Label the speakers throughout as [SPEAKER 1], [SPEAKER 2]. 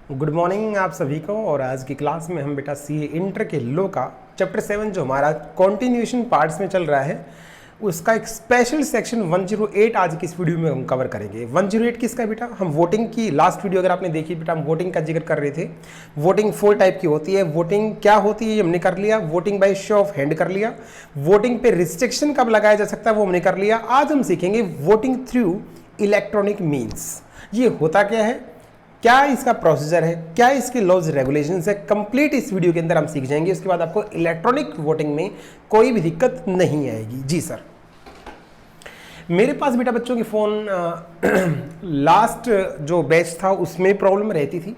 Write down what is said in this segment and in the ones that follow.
[SPEAKER 1] Good morning आप सभी को। और आज की क्लास में हम बेटा सीए इंटर के लो का चैप्टर 7 जो हमारा कॉन्टिन्यूएशन पार्ट्स में चल रहा है उसका एक स्पेशल सेक्शन 108 आज की इस वीडियो में हम कवर करेंगे। 108 किसका है बेटा? हम वोटिंग की लास्ट वीडियो अगर आपने देखी बेटा, हम वोटिंग का जिक्र कर रहे थे। वोटिंग 4 टाइप की होती है। वोटिंग क्या होती है हमने कर लिया, voting by show of hand कर लिया, वोटिंग पे रिस्ट्रिक्शन कब लगाया जा सकता है वो हमने कर लिया। आज हम सीखेंगे वोटिंग थ्रू इलेक्ट्रॉनिक मीन्स। ये होता क्या है, क्या इसका प्रोसीजर है, क्या इसके लॉज रेगुलेशंस है, कंप्लीट इस वीडियो के अंदर हम सीख जाएंगे। उसके बाद आपको इलेक्ट्रॉनिक वोटिंग में कोई भी दिक्कत नहीं आएगी। जी सर, मेरे पास बेटा बच्चों के फ़ोन लास्ट जो बैच था उसमें प्रॉब्लम रहती थी।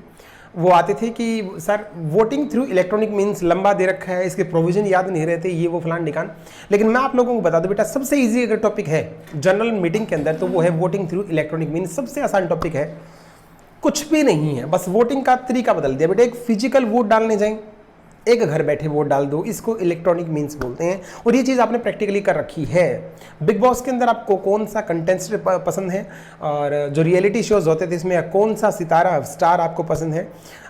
[SPEAKER 1] वो आते थे कि sir voting through electronic means लंबा दे रखा है, इसके प्रोविजन याद नहीं रहते, ये वो फलान ढिकान। लेकिन मैं आप लोगों को बता दूं बेटा, सबसे इजी अगर टॉपिक है जनरल मीटिंग के अंदर तो वो है वोटिंग थ्रू इलेक्ट्रॉनिक मीन्स। सबसे आसान टॉपिक है, कुछ भी नहीं है, बस वोटिंग का तरीका बदल दिया बेटा। एक फिजिकल वोट डालने जाएं, एक घर बैठे वोट डाल दो, इसको इलेक्ट्रॉनिक मीन्स बोलते हैं। और ये चीज़ आपने प्रैक्टिकली कर रखी है। बिग बॉस के अंदर आपको कौन सा कंटेस्टेंट पसंद है, और जो रियलिटी शोज होते थे इसमें कौन सा सितारा स्टार आपको पसंद है।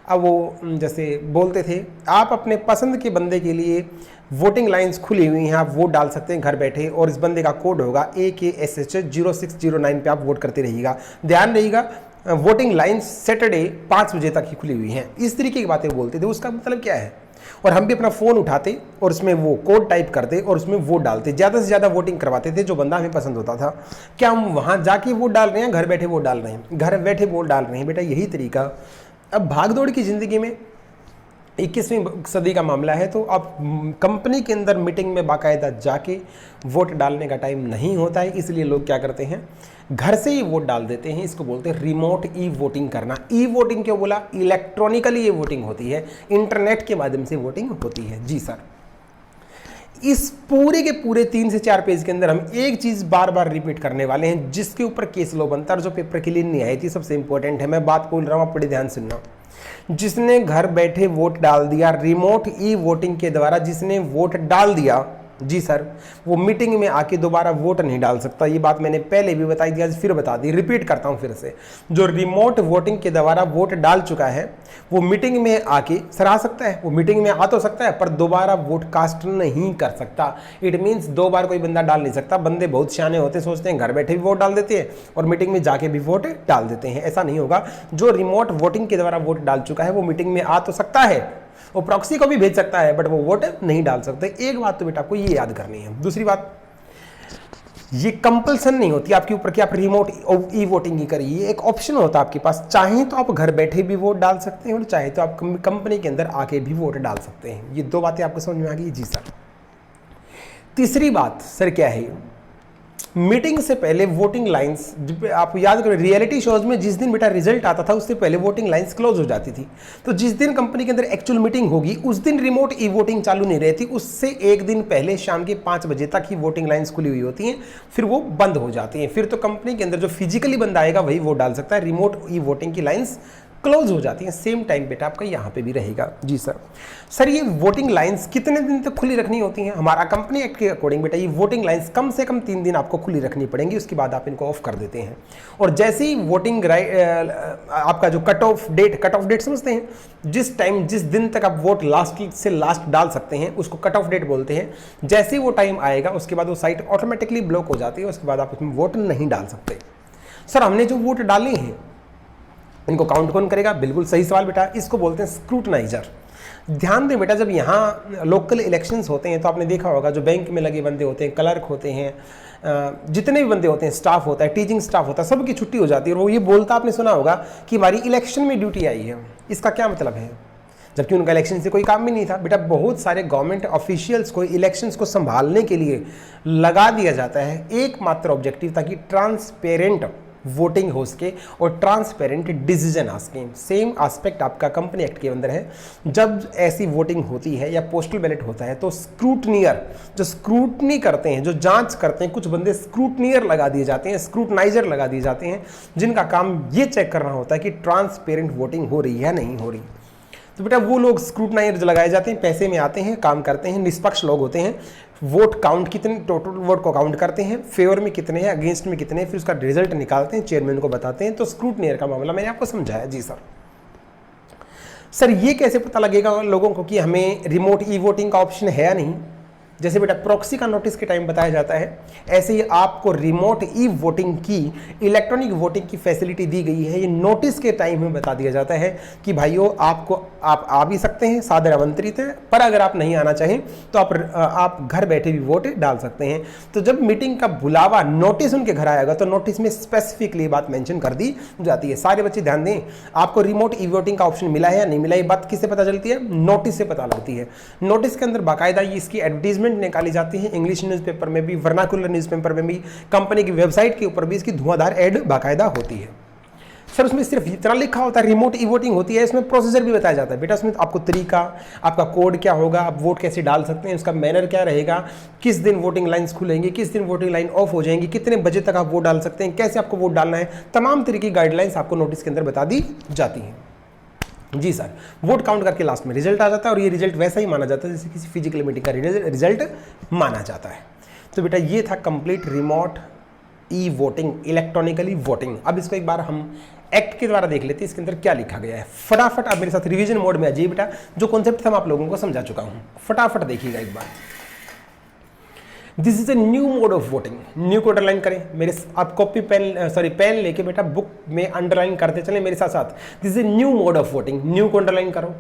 [SPEAKER 1] अब वो जैसे बोलते थे आप अपने पसंद के बंदे के लिए वोटिंग लाइंस खुली हुई हैं, आप वोट डाल सकते हैं घर बैठे, और इस बंदे का कोड होगा AKSH 0609 पे आप वोट करते रहिएगा। ध्यान रहिएगा, वोटिंग लाइन्स सैटरडे 5 बजे तक ही खुली हुई हैं। इस तरीके की बातें बोलते थे। उसका मतलब क्या है, और हम भी अपना फ़ोन उठाते और उसमें वो कोड टाइप करते और उसमें वोट डालते, ज़्यादा से ज़्यादा वोटिंग करवाते थे जो बंदा हमें पसंद होता था। क्या हम वहाँ जाके वोट डाल रहे हैं, घर बैठे वोट डाल रहे हैं? घर बैठे वोट डाल रहे हैं बेटा, यही तरीका। अब भागदौड़ की ज़िंदगी में 21वीं सदी का मामला है, तो अब कंपनी के अंदर मीटिंग में बाकायदा जाके वोट डालने का टाइम नहीं होता है, इसलिए लोग क्या करते हैं, घर से ही वोट डाल देते हैं। इसको बोलते हैं रिमोट ई वोटिंग करना। ई वोटिंग क्यों बोला? इलेक्ट्रॉनिकली ये वोटिंग होती है, इंटरनेट के माध्यम से वोटिंग होती है। जी सर, इस पूरे के पूरे 3 से 4 पेज के अंदर हम एक चीज बार बार रिपीट करने वाले हैं, जिसके ऊपर केस लो बनता है और जो पेपर के लिए नहीं आई थी। सबसे इंपॉर्टेंट है, मैं बात बोल रहा हूं, आप बड़े ध्यान सुनना। जिसने घर बैठे वोट डाल दिया रिमोट ई वोटिंग के द्वारा, जिसने वोट डाल दिया, जी सर, वो मीटिंग में आके दोबारा वोट नहीं डाल सकता। ये बात मैंने पहले भी बताई थी, आज फिर बता दी, रिपीट करता हूं फिर से। जो रिमोट वोटिंग के द्वारा वोट डाल चुका है वो मीटिंग में आके सर आ सकता है, वो मीटिंग में आ तो सकता है पर दोबारा वोट कास्ट नहीं कर सकता। इट मीन्स 2 बार कोई बंदा डाल नहीं सकता। बंदे बहुत सियाने होते हैं, सोचते हैं घर बैठे भी वोट डाल देते हैं और मीटिंग में जाके भी वोट डाल देते हैं। ऐसा नहीं होगा। जो रिमोट वोटिंग के द्वारा वोट डाल चुका है वो मीटिंग में आ तो सकता है, वो प्रॉक्सी को भी भेज सकता है, बट वो वोट नहीं डाल सकते। एक बात तो बेटा आपको ये याद करनी है। दूसरी बात, ये कंपल्सन नहीं होती आपके ऊपर कि आप रिमोट ई वोटिंग ही करिए। एक ऑप्शन होता है आपके पास, चाहे तो आप घर बैठे भी वोट डाल सकते हैं और चाहे तो आप कंपनी के अंदर आके भी वोट डाल सकते हैं। ये 2 बातें आपको समझ में आ गई? जी सर। तीसरी बात सर क्या है, मीटिंग से पहले वोटिंग लाइंस, आप याद करो रियलिटी शोज में जिस दिन बेटा रिजल्ट आता था उससे पहले वोटिंग लाइंस क्लोज हो जाती थी। तो जिस दिन कंपनी के अंदर एक्चुअल मीटिंग होगी उस दिन रिमोट ई वोटिंग चालू नहीं रहती, उससे एक दिन पहले शाम के 5 बजे तक ही वोटिंग लाइंस खुली हुई होती हैं, फिर वो बंद हो जाती हैं। फिर तो कंपनी के अंदर जो फिजिकली बंदा आएगा वही वोट डाल सकता है। रिमोट ई वोटिंग की लाइंस क्लोज हो जाती है। सेम टाइम बेटा आपका यहाँ पे भी रहेगा। जी सर। सर ये वोटिंग लाइंस कितने दिन तक खुली रखनी होती हैं? हमारा कंपनी एक्ट के अकॉर्डिंग बेटा ये वोटिंग लाइंस कम से कम 3 दिन आपको खुली रखनी पड़ेंगी, उसके बाद आप इनको ऑफ कर देते हैं। और जैसे ही वोटिंग आपका जो कट ऑफ डेट समझते हैं, जिस दिन तक आप वोट लास्ट से लास्ट डाल सकते हैं उसको कट ऑफ डेट बोलते हैं। जैसे ही वो टाइम आएगा उसके बाद वो साइट ऑटोमेटिकली ब्लॉक हो जाती है, उसके बाद आप उसमें वोट नहीं डाल सकते। सर हमने जो वोट डाले हैं इनको काउंट कौन करेगा? बिल्कुल सही सवाल बेटा, इसको बोलते हैं स्क्रूटनाइजर। ध्यान दें बेटा, जब यहाँ लोकल इलेक्शंस होते हैं तो आपने देखा होगा जो बैंक में लगे बंदे होते हैं, क्लर्क होते हैं, जितने भी बंदे होते हैं, स्टाफ होता है, टीचिंग स्टाफ होता है, सबकी छुट्टी हो जाती है और वो ये बोलता आपने सुना होगा कि हमारी इलेक्शन में ड्यूटी आई है। इसका क्या मतलब है? जबकि उनका इलेक्शन से कोई काम भी नहीं था। बेटा बहुत सारे गवर्नमेंट ऑफिशियल्स को इलेक्शंस को संभालने के लिए लगा दिया जाता है एकमात्र ऑब्जेक्टिव, ताकि ट्रांसपेरेंट वोटिंग हो सके और ट्रांसपेरेंट डिसीजन आ सके। सेम एस्पेक्ट आपका कंपनी एक्ट के अंदर है। जब ऐसी वोटिंग होती है या पोस्टल बैलेट होता है तो स्क्रूटनियर जो स्क्रूटनी करते हैं, जो जांच करते हैं, कुछ बंदे स्क्रूटनियर लगा दिए जाते हैं, स्क्रूटनाइजर लगा दिए जाते हैं, जिनका काम ये चेक करना होता है कि ट्रांसपेरेंट वोटिंग हो रही है नहीं हो रही। तो बेटा वो लोग स्क्रूटनाइजर लगाए जाते हैं, पैसे में आते हैं, काम करते हैं, निष्पक्ष लोग होते हैं। वोट काउंट कितने, टोटल वोट को काउंट करते हैं, फेवर में कितने हैं, अगेंस्ट में कितने हैं, फिर उसका रिजल्ट निकालते हैं, चेयरमैन को बताते हैं। तो स्क्रूटनियर का मामला मैंने आपको समझाया। जी सर। सर ये कैसे पता लगेगा लोगों को कि हमें रिमोट ई वोटिंग का ऑप्शन है या नहीं? जैसे बेटा प्रॉक्सी का नोटिस के टाइम बताया जाता है, ऐसे ही आपको रिमोट ई वोटिंग की, इलेक्ट्रॉनिक वोटिंग की फैसिलिटी दी गई है। ये नोटिस के टाइम में बता दिया जाता है कि भाइयों आप आ भी सकते हैं, सादर आमंत्रित हैं, पर अगर आप नहीं आना चाहें तो आप घर बैठे भी वोट डाल सकते हैं। तो जब मीटिंग का बुलावा नोटिस उनके घर आएगा तो नोटिस में स्पेसिफिकली बात मेंशन कर दी जाती है। सारे बच्चे ध्यान दें, आपको रिमोट ई वोटिंग का ऑप्शन मिला है या नहीं मिला, ये बात किससे पता चलती है? नोटिस से पता लगती है। नोटिस के अंदर बाकायदा इसकी एडवर्टीजमेंट निकाली जाती है, इंग्लिश न्यूज़पेपर में भी, वर्नाकुलर न्यूज़पेपर में भी, कंपनी की वेबसाइट के ऊपर भी इसकी धुआंधार ऐड बाकायदा होती है। सर उसमें सिर्फ इतना लिखा होता है रिमोट ई वोटिंग होती है, इसमें प्रोसीजर भी बताया जाता है बेटा। उसमें आपको तरीका, आपका कोड क्या होगा, आप वोट कैसे डाल सकते हैं, उसका मैनर क्या रहेगा, किस दिन वोटिंग लाइन्स खुलेंगी, किस दिन वोटिंग लाइन ऑफ हो जाएंगी, कितने बजे तक आप वोट डाल सकते हैं, कैसे आपको वोट डालना है, तमाम तरीके की गाइडलाइंस आपको नोटिस के अंदर बता दी जाती हैं। जी सर, वोट काउंट करके लास्ट में रिजल्ट आ जाता है और ये रिजल्ट वैसा ही माना जाता है जैसे किसी फिजिकल मीटिंग का रिजल्ट माना जाता है। तो बेटा ये था complete remote e voting, electronically voting. अब इसको एक बार हम एक्ट के द्वारा देख लेते हैं, इसके अंदर क्या लिखा गया है। फटाफट आप मेरे साथ रिवीजन मोड में आ जाइए बेटा, जो कॉन्सेप्ट हम आप लोगों को समझा चुका हूँ, फटाफट देखिएगा एक बार। This is a new mode of voting. New को अंडरलाइन करें, मेरे आप कॉपी पेन लेके बेटा बुक में अंडरलाइन करते चलें मेरे साथ साथ। This is a new mode of voting, new को अंडरलाइन करो,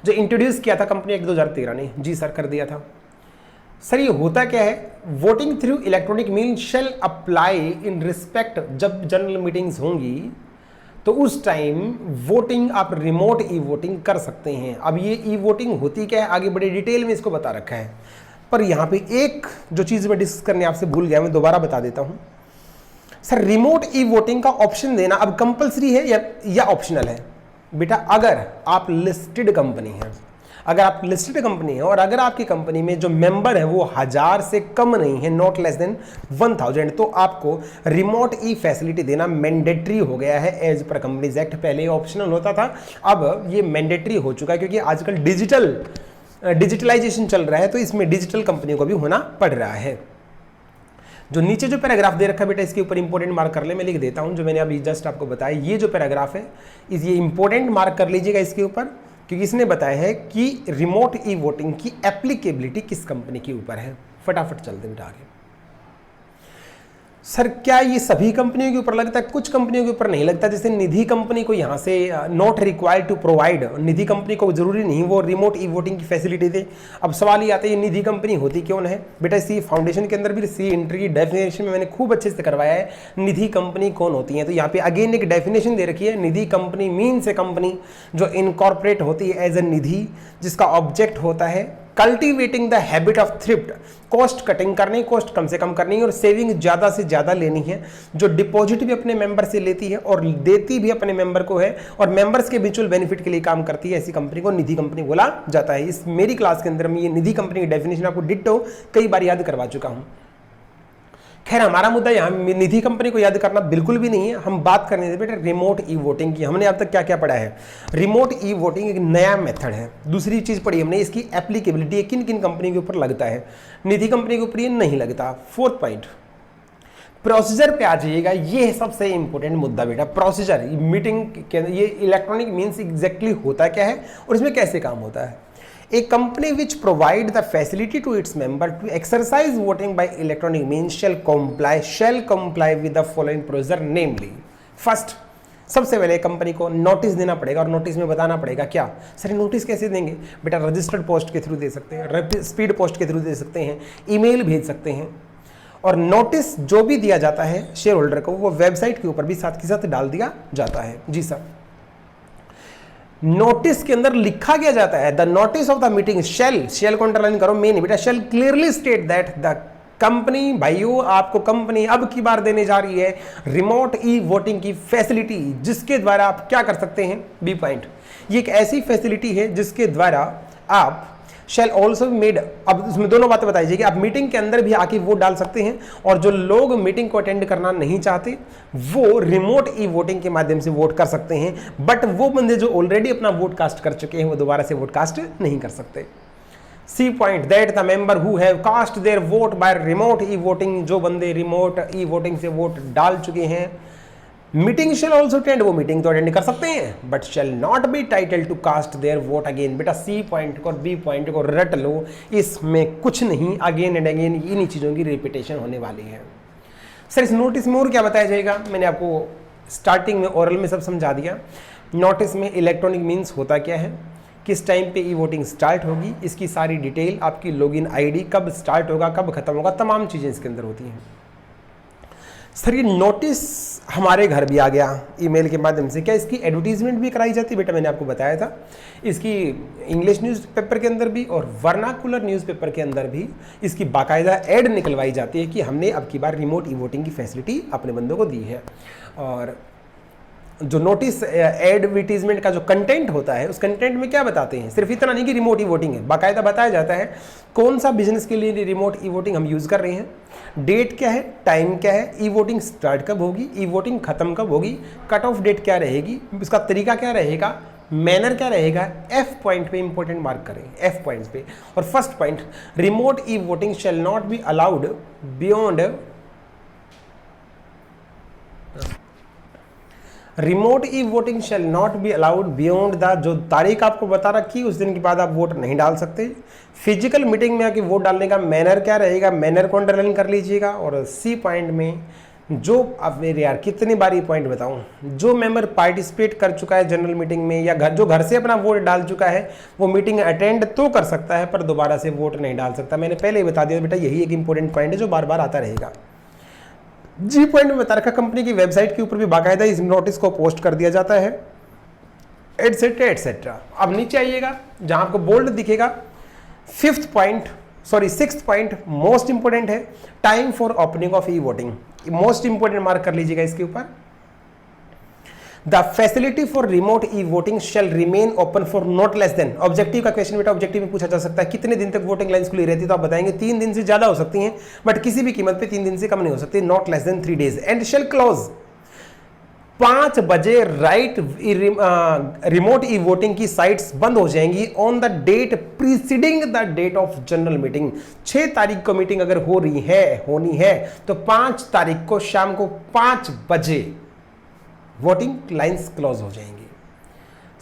[SPEAKER 1] जो इंट्रोड्यूस किया था कंपनी एक्ट 2013 ने। जी सर, कर दिया था। सर ये होता क्या है? Voting through electronic means shall apply in respect, जब जनरल मीटिंग्स होंगी तो उस टाइम वोटिंग आप रिमोट ई वोटिंग कर सकते हैं। अब ये ई वोटिंग होती क्या है, आगे बड़ी डिटेल में इसको बता रखा है, पर यहाँ पे एक जो चीज़ मैं डिस्कस करने आपसे भूल गया, मैं दोबारा बता देता हूँ। सर रिमोट ई वोटिंग का ऑप्शन देना अब कंपलसरी है या ऑप्शनल है? बेटा अगर आप लिस्टेड कंपनी है, अगर आप लिस्टेड कंपनी है और अगर आपकी कंपनी में जो मेंबर है वो 1000 से कम नहीं है, नॉट लेस देन 1000, तो आपको रिमोट ई फैसिलिटी देना मैंडेटरी हो गया है एज पर कंपनीज एक्ट। पहले ऑप्शनल होता था, अब ये मैंडेटरी हो चुका है, क्योंकि आजकल डिजिटलाइजेशन चल रहा है, तो इसमें डिजिटल कंपनियों को भी होना पड़ रहा है। जो नीचे जो पैराग्राफ दे रखा है बेटा, इसके ऊपर इंपॉर्टेंट मार्क कर ले, मैं लिख देता हूं जो मैंने अभी जस्ट आपको बताया। ये जो पैराग्राफ है ये इंपॉर्टेंट मार्क कर लीजिएगा इसके ऊपर, क्योंकि इसने बताया है कि रिमोट ई वोटिंग की एप्लीकेबिलिटी किस कंपनी के ऊपर है। फटाफट चलते बेटा आगे। सर क्या ये सभी कंपनियों के ऊपर लगता है? कुछ कंपनियों के ऊपर नहीं लगता। जैसे निधि कंपनी को यहाँ से not required to provide, Nidhi company को जरूरी नहीं वो रिमोट ई वोटिंग की फैसिलिटी दे। अब सवाल ये आता है ये निधि कंपनी होती क्यों है? बेटा सी फाउंडेशन के अंदर भी सी एंट्री की डेफिनेशन में मैंने खूब अच्छे से करवाया है निधि कंपनी कौन होती है। तो यहाँ पे अगेन एक डेफिनेशन दे रखी है, निधि कंपनी मीन्स ए कंपनी जो इनकॉर्पोरेट होती है एज ए निधि, जिसका ऑब्जेक्ट होता है cultivating the habit of thrift, cost cutting करनी, कॉस्ट कम से कम करनी है और सेविंग ज़्यादा से ज़्यादा लेनी है, जो डिपॉजिट भी अपने मेंबर से लेती है और देती भी अपने मेंबर को है और मेंबर्स के म्यूचुअल बेनिफिट के लिए काम करती है, ऐसी कंपनी को निधि कंपनी बोला जाता है। इस मेरी क्लास के अंदर मैं ये निधि कंपनी की डेफिनेशन आपको डिट्टो कई बार याद करवा चुका हूँ। खैर हमारा मुद्दा यहाँ निधि कंपनी को याद करना बिल्कुल भी नहीं है, हम बात करने थे बेटा रिमोट ई वोटिंग की। हमने अब तक क्या क्या पढ़ा है? रिमोट ई वोटिंग एक नया मेथड है। दूसरी चीज़ पढ़ी हमने इसकी एप्लीकेबिलिटी किन किन कंपनी के ऊपर लगता है, निधि कंपनी के ऊपर ये नहीं लगता। फोर्थ पॉइंट प्रोसीजर पे आ जाइएगा, ये है सबसे इंपॉर्टेंट मुद्दा बेटा। प्रोसीजर मीटिंग के ये इलेक्ट्रॉनिक मीन्स एग्जैक्टली होता क्या है और इसमें कैसे काम होता है। A company which provide the facility to its member to exercise voting by electronic means shall comply with the following procedure, namely first, सबसे पहले कंपनी को नोटिस देना पड़ेगा और नोटिस में बताना पड़ेगा क्या। सर नोटिस कैसे देंगे बेटा? रजिस्टर्ड पोस्ट के थ्रू दे सकते हैं, स्पीड पोस्ट के थ्रू दे सकते हैं, ईमेल भेज सकते हैं। और नोटिस जो भी दिया जाता है शेयर होल्डर को वो वेबसाइट के ऊपर भी साथ के साथ डाल दिया जाता है। जी सर, नोटिस के अंदर लिखा गया जाता है the notice of the meeting shall को अंडरलाइन करो, मेन बेटा shall clearly state that the company, भाइयों आपको कंपनी अब की बार देने जा रही है रिमोट ई वोटिंग की फैसिलिटी, जिसके द्वारा आप क्या कर सकते हैं। बी पॉइंट, ये एक ऐसी फैसिलिटी है जिसके द्वारा आप शेल ऑल्सो मेड, अब इसमें दोनों बातें बताई जाएगी। आप मीटिंग के अंदर भी आके वोट डाल सकते हैं और जो लोग मीटिंग को अटेंड करना नहीं चाहते वो रिमोट ई वोटिंग के माध्यम से वोट कर सकते हैं, बट वो बंदे जो ऑलरेडी अपना वोट कास्ट कर चुके हैं वो दोबारा से वोट कास्ट नहीं कर सकते। C point that the member who have cast their vote by remote e voting, जो बंदे रिमोट ई वोटिंग से वोट डाल चुके हैं मीटिंग शेल ऑल्सो अटेंड, वो मीटिंग तो अटेंड कर सकते हैं, but shall not be title to cast their vote again. बेटा सी पॉइंट को और बी पॉइंट को रट लो, इसमें कुछ नहीं, अगेन एंड अगेन इन्हीं चीज़ों की रिपीटेशन होने वाली है। सर इस नोटिस में और क्या बताया जाएगा, मैंने आपको स्टार्टिंग में ओरल में सब समझा दिया। नोटिस में इलेक्ट्रॉनिक मीन्स होता क्या है, किस टाइम पे ई वोटिंग स्टार्ट होगी, इसकी सारी डिटेल, आपकी लॉगिन आईडी, कब स्टार्ट होगा कब खत्म होगा, तमाम चीज़ें इसके अंदर होती हैं। सर ये नोटिस हमारे घर भी आ गया ईमेल के माध्यम से, क्या इसकी एडवर्टीजमेंट भी कराई जाती है? बेटा मैंने आपको बताया था, इसकी इंग्लिश न्यूज़पेपर के अंदर भी और वर्नाकुलर न्यूज़पेपर के अंदर भी इसकी बाकायदा एड निकलवाई जाती है कि हमने अब की बार रिमोट ई वोटिंग की फैसिलिटी अपने बंदों को दी है। और जो नोटिस एडवर्टीजमेंट का जो कंटेंट होता है, उस कंटेंट में क्या बताते हैं, सिर्फ इतना नहीं कि रिमोट ई वोटिंग है, बाकायदा बताया जाता है कौन सा बिजनेस के लिए रिमोट ई वोटिंग हम यूज़ कर रहे हैं, डेट क्या है, टाइम क्या है, ई वोटिंग स्टार्ट कब होगी, ई वोटिंग खत्म कब होगी, कट ऑफ डेट क्या रहेगी, उसका तरीका क्या रहेगा, मैनर क्या रहेगा। एफ पॉइंट पे इंपॉर्टेंट मार्क करें, एफ पॉइंट्स पे। और first point, remote e voting shell not be allowed beyond, remote e voting shell not be allowed beyond the, जो तारीख आपको बता रखी उस दिन के बाद आप वोट नहीं डाल सकते। फिजिकल मीटिंग में आके वोट डालने का मैनर क्या रहेगा, मैनर को अंडरलाइन कर लीजिएगा। और सी पॉइंट में जो, अब मेरे यार कितनी बार ये पॉइंट बताऊं, जो मेंबर पार्टिसिपेट कर चुका है जनरल मीटिंग में या जो घर से अपना वोट डाल चुका है, वो मीटिंग अटेंड तो कर सकता है पर दोबारा से वोट नहीं डाल सकता। मैंने पहले ही बता दिया बेटा, यही एक इंपॉर्टेंट पॉइंट है जो बार बार आता रहेगा। जी पॉइंट में बता रखा, कंपनी की वेबसाइट के ऊपर भी बाकायदा इस नोटिस को पोस्ट कर दिया जाता है, एटसेट्रा एटसेट्रा। अब नीचे आइएगा जहां आपको बोल्ड दिखेगा, सिक्स्थ पॉइंट मोस्ट इंपोर्टेंट है, time for opening of e voting. Most important mark कर लीजिएगा इसके ऊपर। The facility for remote e voting shall remain open for not less than, objective का क्वेश्चन बेटा ऑब्जेक्टिव में पूछा जा सकता है, कितने दिन तक वोटिंग लाइन्स खुली रहती है, तो आप बताएंगे 3 दिन से ज्यादा हो सकती हैं, बट किसी भी कीमत पे 3 दिन से कम नहीं हो सकती, not less than 3 days। And shall close 5 बजे राइट, रिमोट ई वोटिंग की साइट्स बंद हो जाएंगी on the date preceding the date of general meeting. 6 तारीख को मीटिंग अगर होनी है तो 5 तारीख को शाम को 5 बजे वोटिंग लाइंस क्लोज हो जाएंगी।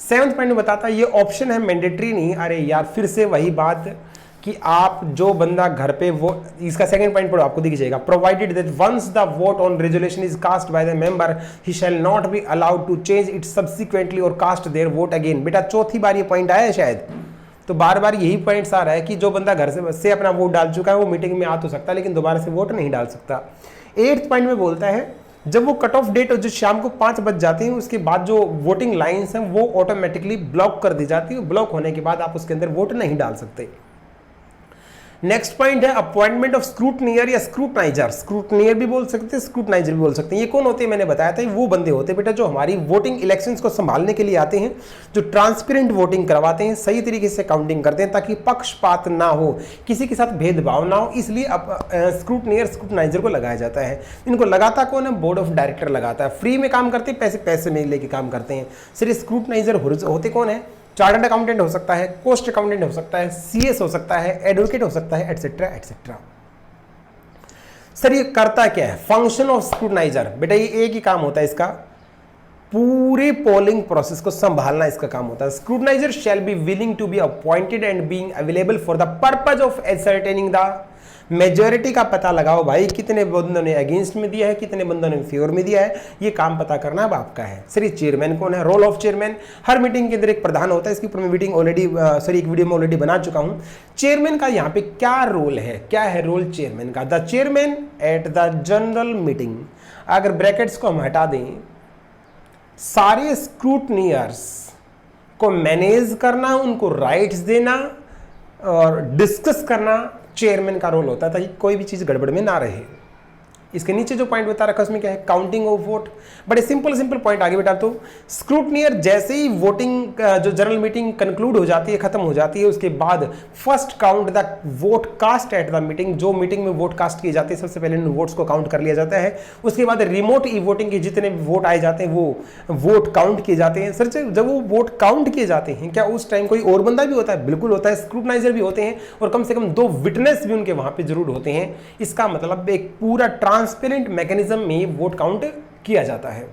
[SPEAKER 1] 7th पॉइंट में बताता है ये ऑप्शन है, मैंडेटरी नहीं। अरे यार फिर से वही बात कि आप जो बंदा घर पे वो, इसका सेकंड पॉइंट पढ़ो आपको दिख जाएगा, provided that once the vote on resolution is cast by the member he shall not be allowed to change it subsequently और कास्ट देयर वोट अगेन। बेटा चौथी बार ये पॉइंट आया है शायद, तो बार बार यही पॉइंट्स आ रहा है कि जो बंदा घर से अपना वोट डाल चुका है वो मीटिंग में आ तो सकता है लेकिन दोबारा से वोट नहीं डाल सकता। 8th पॉइंट में बोलता है जब वो कट ऑफ डेट जो शाम को 5 बज जाती हैं उसके बाद जो वोटिंग लाइंस हैं वो ऑटोमेटिकली ब्लॉक कर दी जाती है, ब्लॉक होने के बाद आप उसके अंदर वोट नहीं डाल सकते। नेक्स्ट पॉइंट है अपॉइंटमेंट ऑफ स्क्रूटनियर या स्क्रूटनाइजर। स्क्रूटनियर भी बोल सकते हैं, स्क्रूटनाइजर भी बोल सकते हैं। ये कौन होते हैं मैंने बताया था, वो बंदे होते हैं बेटा जो हमारी वोटिंग इलेक्शंस को संभालने के लिए आते हैं, जो ट्रांसपेरेंट वोटिंग करवाते हैं, सही तरीके से काउंटिंग करते हैं ताकि पक्षपात ना हो, किसी के साथ भेदभाव ना हो, इसलिए अब स्क्रूटनियर स्क्रूटनाइजर को लगाया जाता है। इनको लगाता कौन है, बोर्ड ऑफ डायरेक्टर लगाता है। फ्री में काम करते हैं, पैसे में लेके काम करते हैं। सिर्फ स्क्रूटनाइजर होते कौन है, चार्टर्ड अकाउंटेंट हो सकता है, कोस्ट अकाउंटेंट हो सकता है, सीएस हो सकता है, एडवोकेट हो सकता है, एटसेट्रा एटसेट्रा। सर ये करता क्या है, फंक्शन ऑफ स्क्रूटनाइजर। बेटा ये एक ही काम होता है इसका, पूरे पोलिंग प्रोसेस को संभालना इसका काम होता है। Scrutinizer shall be willing to be appointed and being available for the purpose of ascertaining the majority का पता लगाओ भाई, कितने बंदों ने अगेंस्ट में दिया है, कितने बंदों ने फेवर में दिया है, ये काम पता करना अब आपका है। सर चेयरमैन कौन है, रोल ऑफ चेयरमैन। हर मीटिंग के अंदर एक प्रधान होता है, इसकी ऊपर मैं मीटिंग ऑलरेडी एक वीडियो में ऑलरेडी बना चुका हूं। चेयरमैन का यहाँ पे क्या रोल है, क्या है रोल चेयरमैन का, the chairman at the general meeting. अगर ब्रैकेट्स को हम हटा दें, सारे स्क्रूटनियर्स को मैनेज करना, उनको राइट्स देना और डिस्कस करना चेयरमैन का रोल होता है ताकि कोई भी चीज़ गड़बड़ में ना रहे। इसके नीचे जो पॉइंट बता रखा है उसमें क्या है, काउंटिंग ऑफ वोट। बड़े सिंपल पॉइंट आगे बेटा, तो स्क्रूटनियर जैसे ही वोटिंग जो जनरल मीटिंग कंक्लूड हो जाती है, खत्म हो जाती है, उसके बाद first count the vote cast at the meeting. जो मीटिंग में वोट कास्ट किए जाते हैं सबसे पहले उन वोट्स को काउंट कर लिया जाता है। उसके बाद रिमोट ई वोटिंग के जितने वोट आए जाते हैं वो वोट काउंट किए जाते हैं। सर जब वो वोट काउंट किए जाते हैं क्या उस टाइम कोई और बंदा भी होता है, बिल्कुल होता है, स्क्रूटनाइजर भी होते हैं और कम से कम 2 विटनेस भी उनके वहां पे जरूर होते हैं। इसका मतलब एक पूरा ट्रांसपेरेंट मैकेनिज्म में वोट काउंट किया जाता है।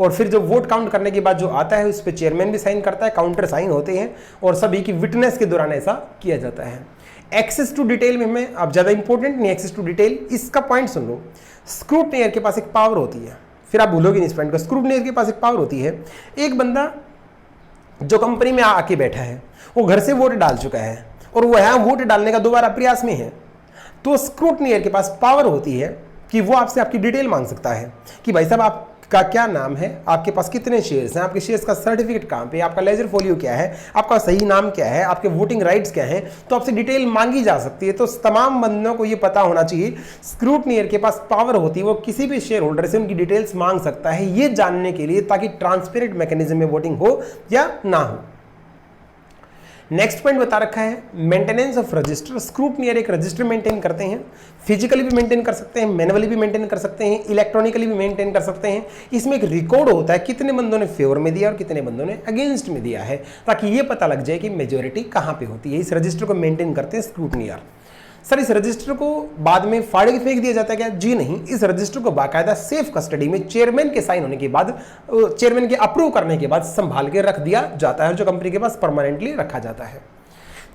[SPEAKER 1] और फिर जो वोट काउंट करने के बाद जो आता है उस पर चेयरमैन भी साइन करता है, काउंटर साइन होते हैं और सभी की विटनेस के दौरान ऐसा किया जाता है। एक्सेस टू डिटेल में हमें अब ज़्यादा इंपॉर्टेंट नहीं, एक्सेस टू डिटेल इसका पॉइंट सुन लो। स्क्रूटनियर के पास एक पावर होती है, फिर आप भूलोगे नहीं इस पॉइंट को। स्क्रूटनियर के पास एक पावर होती है, एक बंदा जो कंपनी में आके बैठा है वो घर से वोट डाल चुका है और वो यहाँ वोट डालने का दोबारा प्रयास में है, तो स्क्रूटनियर के पास पावर होती है कि वो आपसे आपकी डिटेल मांग सकता है कि भाई साहब आपका क्या नाम है, आपके पास कितने शेयर्स हैं, आपके शेयर्स का सर्टिफिकेट कहाँ पे, आपका लेजर फोलियो क्या है, आपका सही नाम क्या है, आपके वोटिंग राइट्स क्या हैं, तो आपसे डिटेल मांगी जा सकती है। तो तमाम बंदों को ये पता होना चाहिए स्क्रूटनियर के पास पावर होती है, वो किसी भी शेयर होल्डर से उनकी डिटेल्स मांग सकता है ये जानने के लिए ताकि ट्रांसपेरेंट मैकेनिज्म में वोटिंग हो या ना हो। नेक्स्ट पॉइंट बता रखा है मेंटेनेंस ऑफ रजिस्टर। स्क्रूटनियर एक रजिस्टर मेंटेन करते हैं, फिजिकली भी मेंटेन कर सकते हैं, मैनुअली भी मेंटेन कर सकते हैं, इलेक्ट्रॉनिकली भी मेंटेन कर सकते हैं। इसमें एक रिकॉर्ड होता है कितने बंदों ने फेवर में दिया और कितने बंदों ने अगेंस्ट में दिया है, ताकि ये पता लग जाए कि मेजोरिटी कहाँ पे होती है। इस रजिस्टर को मेंटेन करते हैं स्क्रूटनियर। सर इस रजिस्टर को बाद में फाड़ के फेंक दिया जाता है क्या? जी नहीं, इस रजिस्टर को बाकायदा सेफ कस्टडी में चेयरमैन के साइन होने के बाद, चेयरमैन के अप्रूव करने के बाद संभाल के रख दिया जाता है, जो कंपनी के पास परमानेंटली रखा जाता है।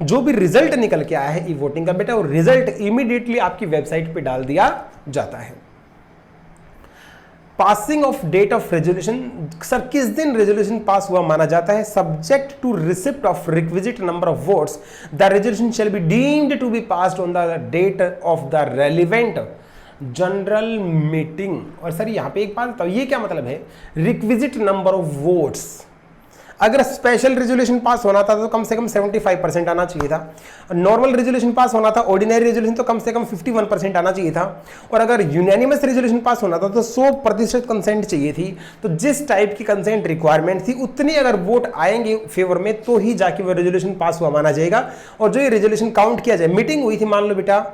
[SPEAKER 1] जो भी रिजल्ट निकल के आया है ई वोटिंग का बेटा, वो रिजल्ट इमीडिएटली आपकी वेबसाइट पे डाल दिया जाता है। Passing of date of resolution, sir किस दिन रेजोल्यूशन पास हुआ माना जाता है? Subject to receipt of requisite number of votes the resolution shall be deemed to be passed on the date of the relevant general meeting. और sir यहाँ पे एक बात बताओ, ये क्या मतलब है? रिक्विजिट नंबर ऑफ वोट्स, अगर स्पेशल रेजोल्यूशन पास होना था तो कम से कम 75% आना चाहिए था, नॉर्मल रेजोल्यूशन पास होना था, ऑर्डिनरी रेजोल्यूशन तो कम से कम 51% आना चाहिए था, और अगर यूनानिमस रेजोल्यूशन पास होना था तो 100% कंसेंट चाहिए थी। तो जिस टाइप की कंसेंट रिक्वायरमेंट थी उतनी अगर वोट आएंगे फेवर में तो ही जाके वो रेजोल्यूशन पास हुआ माना जाएगा। और जो ये रेजोल्यूशन काउंट किया जाए, मीटिंग हुई थी, मान लो बेटा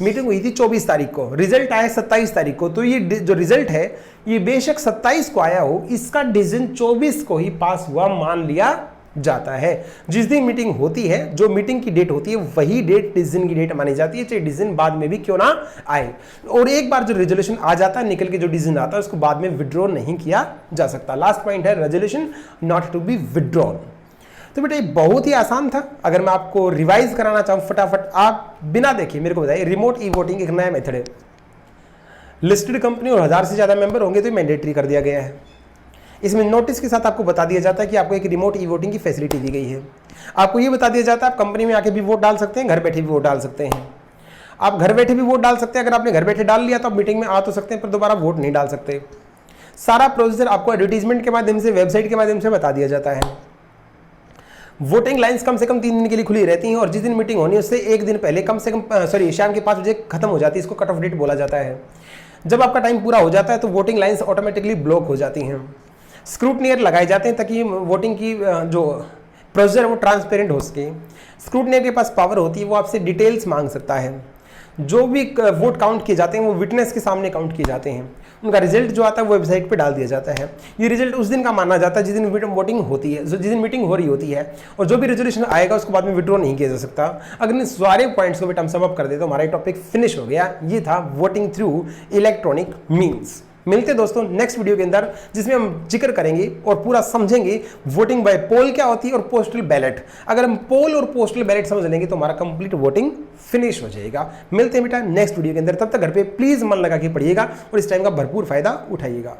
[SPEAKER 1] मीटिंग हुई थी 24 तारीख को, रिजल्ट आया 27 तारीख को, तो ये जो रिजल्ट है ये बेशक 27 को आया हो, इसका डिसीजन 24 को ही पास हुआ मान लिया जाता है। जिस दिन मीटिंग होती है, जो मीटिंग की डेट होती है वही डेट डिसीजन की डेट मानी जाती है, चाहे डिसीजन बाद में भी क्यों ना आए। और एक बार जो रेजोल्यूशन आ जाता है, निकल के जो डिसीजन आता है उसको बाद में विड्रॉ नहीं किया जा सकता। लास्ट पॉइंट है resolution not to be withdrawn. तो बेटा ये बहुत ही आसान था। अगर मैं आपको रिवाइज कराना चाहूँ फटाफट, आप बिना देखे मेरे को बताइए। रिमोट ई वोटिंग एक नया मेथड है, लिस्टेड कंपनी और 1000 से ज़्यादा मेंबर होंगे तो मैंडेटरी कर दिया गया है। इसमें नोटिस के साथ आपको बता दिया जाता है कि आपको एक रिमोट ई वोटिंग की फैसिलिटी दी गई है। आपको ये बता दिया जाता है आप कंपनी में आके भी वोट डाल सकते हैं, घर बैठे भी वोट डाल सकते हैं। आप घर बैठे भी वोट डाल सकते हैं। अगर आपने घर बैठे डाल लिया तो आप मीटिंग में आ तो सकते हैं पर दोबारा वोट नहीं डाल सकते। सारा प्रोसीजर आपको एडवर्टीजमेंट के माध्यम से, वेबसाइट के माध्यम से बता दिया जाता है। वोटिंग लाइन्स कम से कम 3 दिन के लिए खुली रहती हैं और जिस दिन मीटिंग होनी है उससे एक दिन पहले कम से कम शाम के 5 बजे खत्म हो जाती है। इसको कट ऑफ डेट बोला जाता है। जब आपका टाइम पूरा हो जाता है तो वोटिंग लाइन्स ऑटोमेटिकली ब्लॉक हो जाती हैं। स्क्रूटनियर लगाए जाते हैं ताकि वोटिंग की जो प्रोसीजर है वो ट्रांसपेरेंट हो सके। स्क्रूटनियर के पास पावर होती है, वो आपसे डिटेल्स मांग सकता है। जो भी वोट काउंट किए जाते हैं वो विटनेस के सामने काउंट किए जाते हैं। उनका रिजल्ट जो आता है वो वेबसाइट पे डाल दिया जाता है। ये रिजल्ट उस दिन का माना जाता है जिस दिन वोटिंग होती है, जिस दिन मीटिंग हो रही होती है। और जो भी रेजोल्यूशन आएगा उसको बाद में विड्रॉ नहीं किया जा सकता। अगर इन सारे पॉइंट्स को बेटा हम सम अप कर दे तो हमारा टॉपिक फिनिश हो गया। ये था वोटिंग थ्रू इलेक्ट्रॉनिक मीन्स। मिलते दोस्तों नेक्स्ट वीडियो के अंदर, जिसमें हम जिक्र करेंगे और पूरा समझेंगे वोटिंग बाय पोल क्या होती है और पोस्टल बैलेट। अगर हम पोल और पोस्टल बैलेट समझ लेंगे तो हमारा कंप्लीट वोटिंग फिनिश हो जाएगा। मिलते हैं बेटा नेक्स्ट वीडियो के अंदर। तब तक घर पे प्लीज मन लगा के पढ़िएगा और इस टाइम का भरपूर फायदा उठाइएगा।